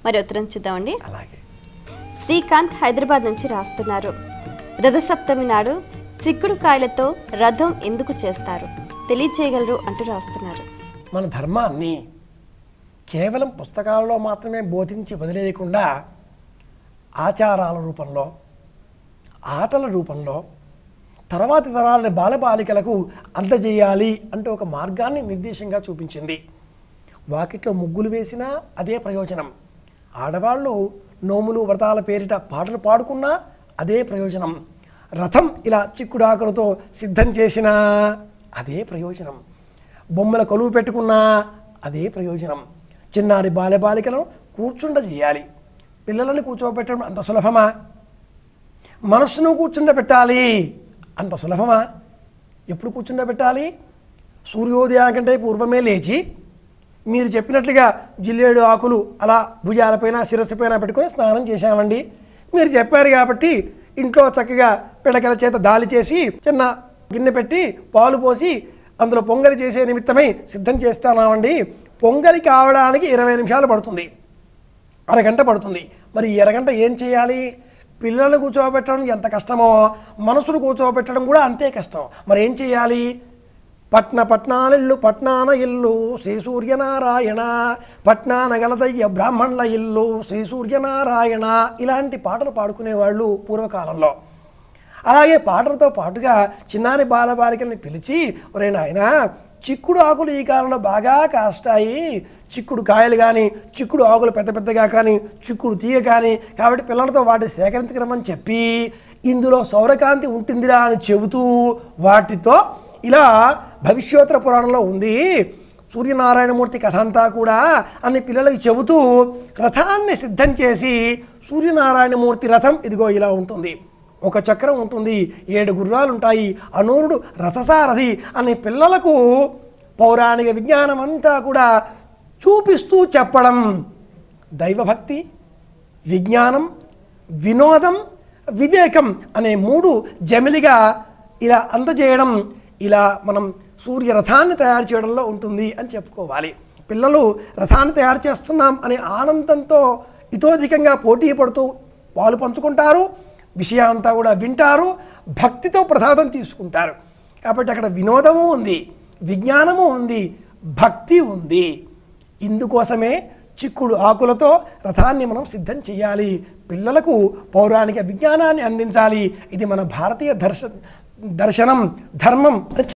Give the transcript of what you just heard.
మరి ఉత్తరం చూద్దామండి. అలాగే శ్రీకాంత్ హైదరాబాద్ నుంచి రాస్తున్నారు. రథసప్తమి నాడు చిక్కుడు కాయలతో రథం ఎందుకు చేస్తారు తెలియజేయగలరు అంటూ రాస్తున్నారు. మన ధర్మాన్ని కేవలం పుస్తకాలలో మాత్రమే బోధించి వదిలేయకుండా ఆచారాల రూపంలో, ఆటల రూపంలో తర్వాతి తరాలని బాలబాలికలకు అందజేయాలి అంటే ఒక మార్గాన్ని నిర్దేశంగా చూపించింది. వాకిట్లో ముగ్గులు వేసినా అదే ప్రయోజనం, ఆడవాళ్ళు నోములు వ్రతాల పేరిట పాటలు పాడుకున్నా అదే ప్రయోజనం, రథం ఇలా చిక్కుడాకులతో సిద్ధం చేసినా అదే ప్రయోజనం, బొమ్మల కొలువు పెట్టుకున్నా అదే ప్రయోజనం. చిన్నారి బాలబాలికలను కూర్చుండజేయాలి. పిల్లలను కూర్చోబెట్టడం అంత సులభమా? మనస్సును కూర్చుండబెట్టాలి అంత సులభమా? ఎప్పుడు కూర్చుండబెట్టాలి? సూర్యోదయం కంటే పూర్వమే లేచి మీరు చెప్పినట్లుగా జిల్లేడు ఆకులు అలా భుజాలపైన శిరస్సుపైన పెట్టుకొని స్నానం చేశామండి. మీరు చెప్పారు కాబట్టి ఇంట్లో చక్కగా పిడకల చేత దాలి చేసి చిన్న గిన్నె పెట్టి పాలు పోసి అందులో పొంగలి చేసే నిమిత్తమై సిద్ధం చేస్తున్నామండి. పొంగలి కావడానికి 20 నిమిషాలు పడుతుంది, అరగంట పడుతుంది. మరి ఈ అరగంట ఏం చేయాలి? పిల్లలను కూర్చోబెట్టడం ఎంత కష్టమో మనసును కూర్చోబెట్టడం కూడా అంతే కష్టం. మరి ఏం చేయాలి? పట్నానిల్లు పట్నాన ఇల్లు శ్రీ సూర్యనారాయణ, పట్నాన గలదయ్య బ్రాహ్మణుల ఇల్లు శ్రీ సూర్యనారాయణ, ఇలాంటి పాటలు పాడుకునేవాళ్ళు పూర్వకాలంలో. అలాగే పాటలతో పాటుగా చిన్నారి బాలబాలికల్ని పిలిచి, ఒరే నాయన చిక్కుడు ఆకులు ఈ కాలంలో బాగా కాస్తాయి, చిక్కుడు కాయలు కానీ చిక్కుడు ఆకులు పెద్ద పెద్దగా కానీ చిక్కుడు తీగ కానీ, కాబట్టి పిల్లలతో వాటిని సేకరించగలమని చెప్పి ఇందులో సౌరకాంతి ఉంటుందిరా అని చెబుతూ వాటితో ఇలా భవిష్యోత్తర పురాణంలో ఉంది సూర్యనారాయణమూర్తి కథ అంతా కూడా అని పిల్లలకు చెబుతూ రథాన్ని సిద్ధం చేసి, సూర్యనారాయణమూర్తి రథం ఇదిగో ఇలా ఉంటుంది, ఒక చక్రం ఉంటుంది, 7 గుర్రాలు ఉంటాయి, అనూరుడు రథసారథి అని పిల్లలకు పౌరాణిక విజ్ఞానం అంతా కూడా చూపిస్తూ చెప్పడం. దైవభక్తి, విజ్ఞానం, వినోదం, వివేకం అనే 3 జమిలిగా ఇలా అందజేయడం, ఇలా మనం సూర్య రథాన్ని తయారు చేయడంలో ఉంటుంది అని చెప్పుకోవాలి. పిల్లలు రథాన్ని తయారు చేస్తున్నాం అనే ఆనందంతో ఇతోధికంగా పోటీ పడుతూ పాలు పంచుకుంటారు, విషయాలంతా కూడా వింటారు, భక్తితో ప్రసాదం తీసుకుంటారు. కాబట్టి అక్కడ వినోదము ఉంది, విజ్ఞానము ఉంది, భక్తి ఉంది. ఇందుకోసమే చిక్కుడు ఆకులతో రథాన్ని మనం సిద్ధం చేయాలి, పిల్లలకు పౌరాణిక విజ్ఞానాన్ని అందించాలి. ఇది మన భారతీయ దర్శనం, ధర్మం.